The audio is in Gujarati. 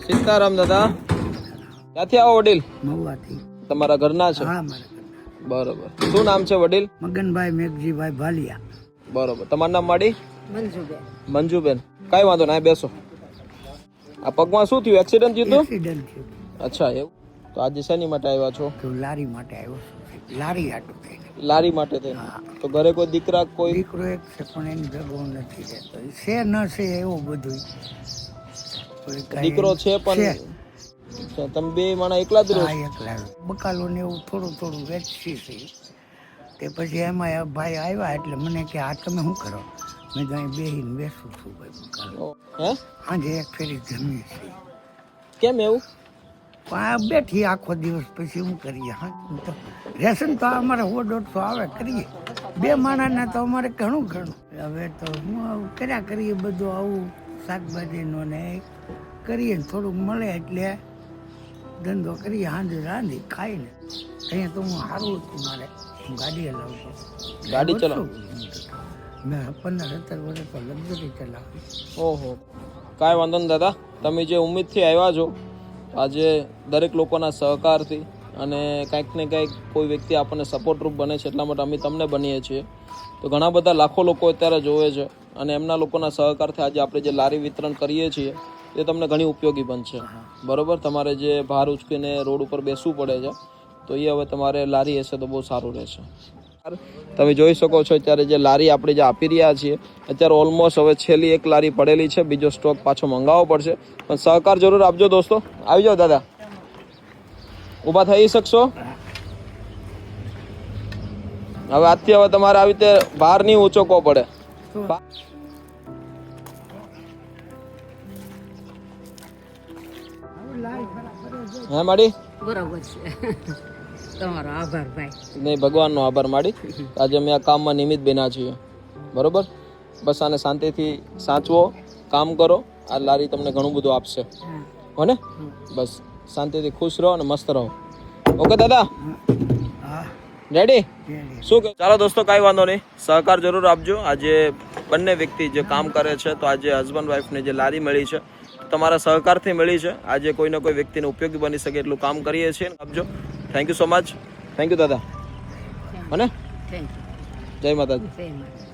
સીતારામ દાદા, ક્યાંથી આવો વડીલ? મહુવાથી. તમારા ઘરના છે? હા, મારા ઘરના. બરોબર. શું નામ છે વડીલ? મગનભાઈ મેઘજીભાઈ ભાલિયા. બરોબર. તમારું નામ માડી? મંજુબેન. મંજુબેન. કઈ વાંધો ના, બેસો. આ પગમાં શું થયું? એક્સિડન્ટ થયું હતું? એક્સિડન્ટ થયું. અચ્છા એવું. તો આજે શેની માટે આવ્યા છો? તો લારી માટે આવ્યો છું. લારી હાટું થઈને. લારી માટે થઈને. હા. તો ઘરે કોઈ દીકરા કોઈ? દીકરો એક છે પણ એની ભેગો નથી રહેતો. છે ન છે એવું બધું. દીકરો છે પણ તમે બે માણા એકલા જ રહો? હા, એકલા. બકાલો ને એવું થોડું થોડું વેચી છે. તે પછી એમાં ભાઈ આવ્યા એટલે મને કે આ તમે શું કરો? મેં તો અહીં બેસીને બેસું છું ભાઈ બકાલો. હે? આજે એક ફેરી જમીએ છીએ. કેમ એવું? આ બેઠી આખો દિવસ પછી શું કરીએ? હા, તો રેશન તો અમારે 100-150 આવે કરીએ. બે માણસના તો અમારે ઘણું હવે તો હું આવું કર્યા કરીએ બધું આવું શાકભાજીનો ને કરીએ ને થોડુંક મળે એટલે ધંધો કરીએ. સાંજે રાંધી ખાઈને અહીંયા તો હું સારું હતું મારે ગાડી હલાવતો. ગાડી ચલાવો? મેં 15-17 વર્ષ તો લક્ઝરી ચલાવી. ઓહો, કાંઈ વાંધો નહીં દાદા. તમે જે ઉમ્મીદથી આવ્યા છો, આજે દરેક લોકોના સહકારથી અને કંઈક ને કંઈક કોઈ વ્યક્તિ આપણને સપોર્ટરૂપ બને છે એટલા માટે અમે તમને બનીએ છીએ. તો ઘણા બધા લાખો લોકો અત્યારે જોવે છે અને એમના લોકોના સહકારથી આજે આપણે જે લારી વિતરણ કરીએ છીએ એ તમને ઘણી ઉપયોગી બનશે. બરોબર. તમારે જે ભાર ઉચકીને રોડ ઉપર બેસવું પડે છે તો એ હવે તમારે લારી હશે તો બહુ સારું રહેશે. તમે જોઈ શકો છો અત્યારે જે લારી આપણે જે આપી રહ્યા છીએ અત્યારે ઓલમોસ્ટ હવે છેલ્લી એક લારી પડેલી છે. બીજો સ્ટોક પાછો મંગાવવો પડશે પણ સહકાર જરૂર આપજો દોસ્તો. આવી જાઓ દાદા, ઊભા થઈ શકશો? હવે આજથી હવે તમારે આવી રીતે ભાર નહીં ઉચકવો પડે. હે માડી? બરોબર છે. તમારો આભાર ભાઈ. નહીં, ભગવાનનો આભાર માડી. આજે અમે આ કામમાં નિમિત્ત બન્યા છીએ. બરોબર. બસ આને શાંતિથી સાચવો, કામ કરો. આ લારી તમને ઘણું બધું આપશે. હો ને? બસ શાંતિથી ખુશ રહો અને મસ્ત રહો. ઓકે દાદા, રેડી? શું કે? ચાલો દોસ્તો, કાંઈ વાંધો નહીં, સહકાર જરૂર આપજો. આજે બંને વ્યક્તિ જે કામ કરે છે તો આજે હસબન્ડ વાઈફને જે લારી મળી છે તમારા સહકારથી મળી છે. આજે કોઈને કોઈ વ્યક્તિને ઉપયોગી બની શકે એટલું કામ કરીએ છીએ. આપજો. Thank you so much. Thank you દાદા. હો ને? Thank you. જય માતાજી. જય માતા.